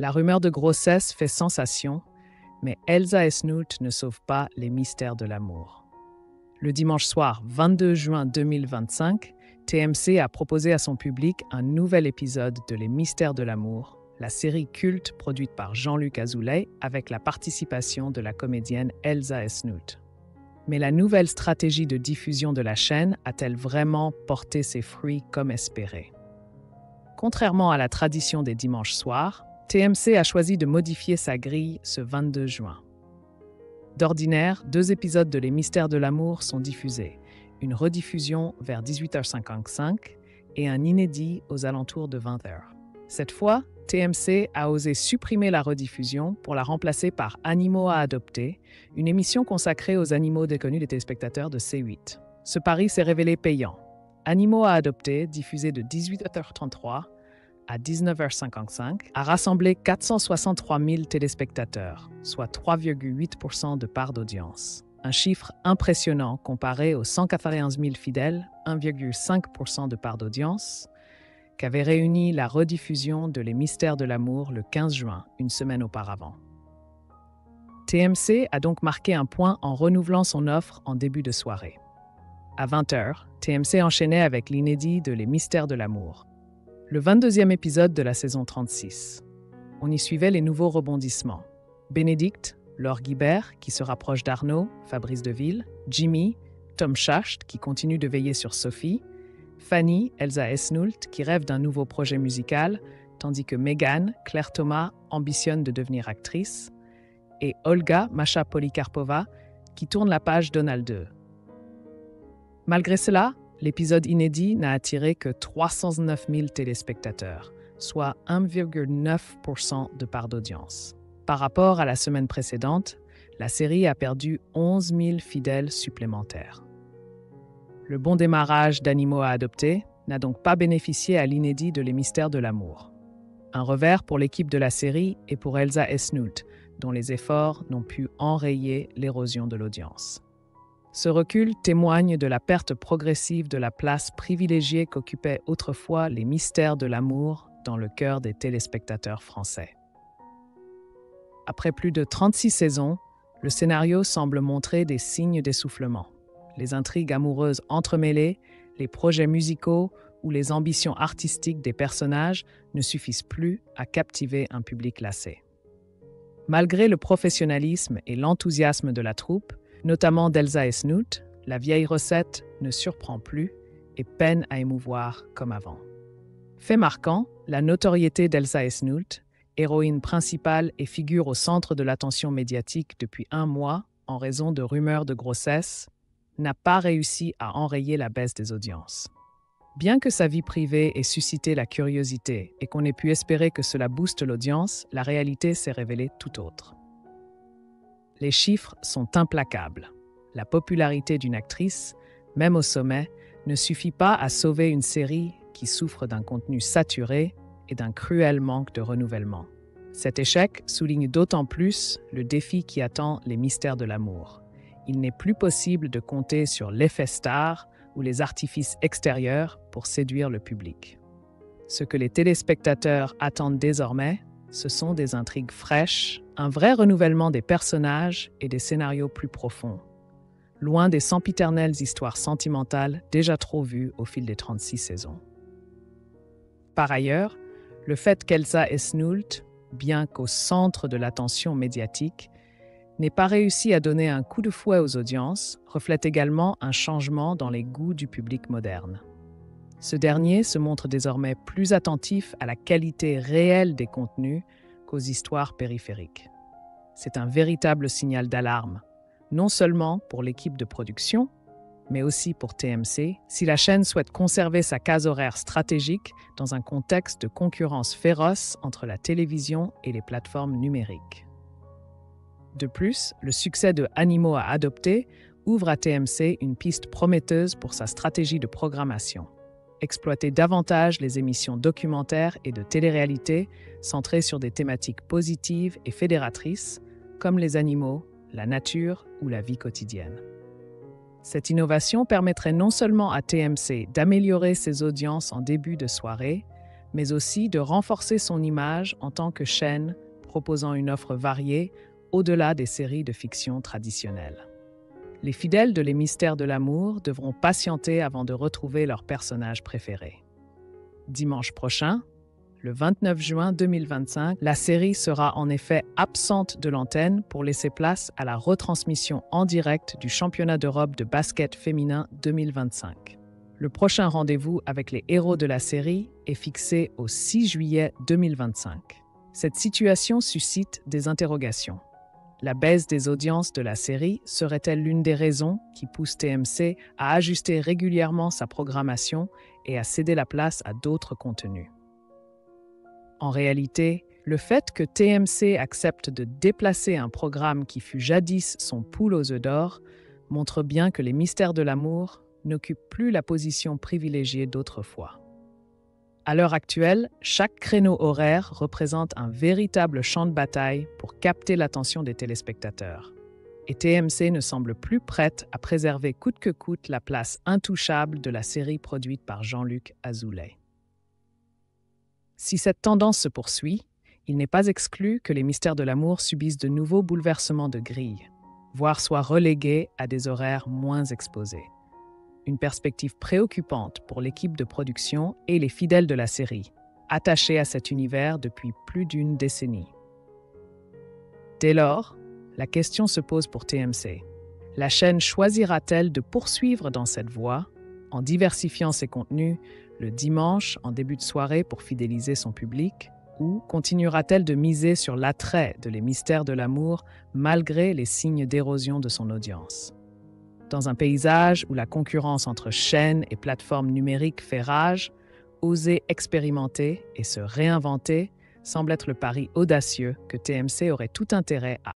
La rumeur de grossesse fait sensation, mais Elsa et Snoot ne sauvent pas les mystères de l'amour. Le dimanche soir 22 juin 2025, TMC a proposé à son public un nouvel épisode de Les Mystères de l'amour, la série culte produite par Jean-Luc Azoulay avec la participation de la comédienne Elsa et Snoot. Mais la nouvelle stratégie de diffusion de la chaîne a-t-elle vraiment porté ses fruits comme espéré? Contrairement à la tradition des dimanches soirs, TMC a choisi de modifier sa grille ce 22 juin. D'ordinaire, 2 épisodes de Les Mystères de l'amour sont diffusés, une rediffusion vers 18h55 et un inédit aux alentours de 20h. Cette fois, TMC a osé supprimer la rediffusion pour la remplacer par Animaux à adopter, une émission consacrée aux animaux déconnus des téléspectateurs de C8. Ce pari s'est révélé payant. Animaux à adopter, diffusé de 18h33 à 19h55, a rassemblé 463 000 téléspectateurs, soit 3,8% de part d'audience. Un chiffre impressionnant comparé aux 191 000 fidèles, 1,5% de part d'audience, qu'avait réuni la rediffusion de Les Mystères de l'amour le 15 juin, une semaine auparavant. TMC a donc marqué un point en renouvelant son offre en début de soirée. À 20h, TMC enchaînait avec l'inédit de Les Mystères de l'amour, le 22e épisode de la saison 36. On y suivait les nouveaux rebondissements. Bénédicte, Laure Guibert, qui se rapproche d'Arnaud, Fabrice Deville, Jimmy, Tom Schacht, qui continue de veiller sur Sophie, Fanny, Elsa et Snoot, qui rêve d'un nouveau projet musical, tandis que Megan, Claire Thomas, ambitionne de devenir actrice, et Olga, Masha Polikarpova, qui tourne la page Donald 2. Malgré cela, l'épisode inédit n'a attiré que 309 000 téléspectateurs, soit 1,9% de part d'audience. Par rapport à la semaine précédente, la série a perdu 11 000 fidèles supplémentaires. Le bon démarrage d'Animaux à adopter n'a donc pas bénéficié à l'inédit de Les Mystères de l'amour. Un revers pour l'équipe de la série et pour Elsa et Snoot, dont les efforts n'ont pu enrayer l'érosion de l'audience. Ce recul témoigne de la perte progressive de la place privilégiée qu'occupaient autrefois Les Mystères de l'amour dans le cœur des téléspectateurs français. Après plus de 36 saisons, le scénario semble montrer des signes d'essoufflement. Les intrigues amoureuses entremêlées, les projets musicaux ou les ambitions artistiques des personnages ne suffisent plus à captiver un public lassé. Malgré le professionnalisme et l'enthousiasme de la troupe, notamment d'Elsa et Snoot, la vieille recette ne surprend plus et peine à émouvoir comme avant. Fait marquant, la notoriété d'Elsa et Snoot, héroïne principale et figure au centre de l'attention médiatique depuis 1 mois en raison de rumeurs de grossesse, n'a pas réussi à enrayer la baisse des audiences. Bien que sa vie privée ait suscité la curiosité et qu'on ait pu espérer que cela booste l'audience, la réalité s'est révélée tout autre. Les chiffres sont implacables. La popularité d'une actrice, même au sommet, ne suffit pas à sauver une série qui souffre d'un contenu saturé et d'un cruel manque de renouvellement. Cet échec souligne d'autant plus le défi qui attend Les Mystères de l'amour. Il n'est plus possible de compter sur l'effet star ou les artifices extérieurs pour séduire le public. Ce que les téléspectateurs attendent désormais, ce sont des intrigues fraîches, un vrai renouvellement des personnages et des scénarios plus profonds, loin des sempiternelles histoires sentimentales déjà trop vues au fil des 36 saisons. Par ailleurs, le fait qu'Elsa et Snoot, bien qu'au centre de l'attention médiatique, n'ait pas réussi à donner un coup de fouet aux audiences, reflète également un changement dans les goûts du public moderne. Ce dernier se montre désormais plus attentif à la qualité réelle des contenus qu'aux histoires périphériques. C'est un véritable signal d'alarme, non seulement pour l'équipe de production, mais aussi pour TMC, si la chaîne souhaite conserver sa case horaire stratégique dans un contexte de concurrence féroce entre la télévision et les plateformes numériques. De plus, le succès de Animaux à adopter ouvre à TMC une piste prometteuse pour sa stratégie de programmation. Exploiter davantage les émissions documentaires et de télé-réalité centrées sur des thématiques positives et fédératrices, comme les animaux, la nature ou la vie quotidienne. Cette innovation permettrait non seulement à TMC d'améliorer ses audiences en début de soirée, mais aussi de renforcer son image en tant que chaîne proposant une offre variée au-delà des séries de fiction traditionnelles. Les fidèles de Les Mystères de l'amour devront patienter avant de retrouver leurs personnages préférés. Dimanche prochain, le 29 juin 2025, la série sera en effet absente de l'antenne pour laisser place à la retransmission en direct du Championnat d'Europe de basket féminin 2025. Le prochain rendez-vous avec les héros de la série est fixé au 6 juillet 2025. Cette situation suscite des interrogations. La baisse des audiences de la série serait-elle l'une des raisons qui poussent TMC à ajuster régulièrement sa programmation et à céder la place à d'autres contenus? En réalité, le fait que TMC accepte de déplacer un programme qui fut jadis son poule aux œufs d'or montre bien que Les Mystères de l'amour n'occupent plus la position privilégiée d'autrefois. À l'heure actuelle, chaque créneau horaire représente un véritable champ de bataille pour capter l'attention des téléspectateurs. Et TMC ne semble plus prête à préserver coûte que coûte la place intouchable de la série produite par Jean-Luc Azoulay. Si cette tendance se poursuit, il n'est pas exclu que Les Mystères de l'amour subissent de nouveaux bouleversements de grille, voire soient relégués à des horaires moins exposés. Une perspective préoccupante pour l'équipe de production et les fidèles de la série, attachés à cet univers depuis plus d'une décennie. Dès lors, la question se pose pour TMC. La chaîne choisira-t-elle de poursuivre dans cette voie, en diversifiant ses contenus le dimanche en début de soirée pour fidéliser son public, ou continuera-t-elle de miser sur l'attrait de Les Mystères de l'amour malgré les signes d'érosion de son audience? Dans un paysage où la concurrence entre chaînes et plateformes numériques fait rage, oser expérimenter et se réinventer semble être le pari audacieux que TMC aurait tout intérêt à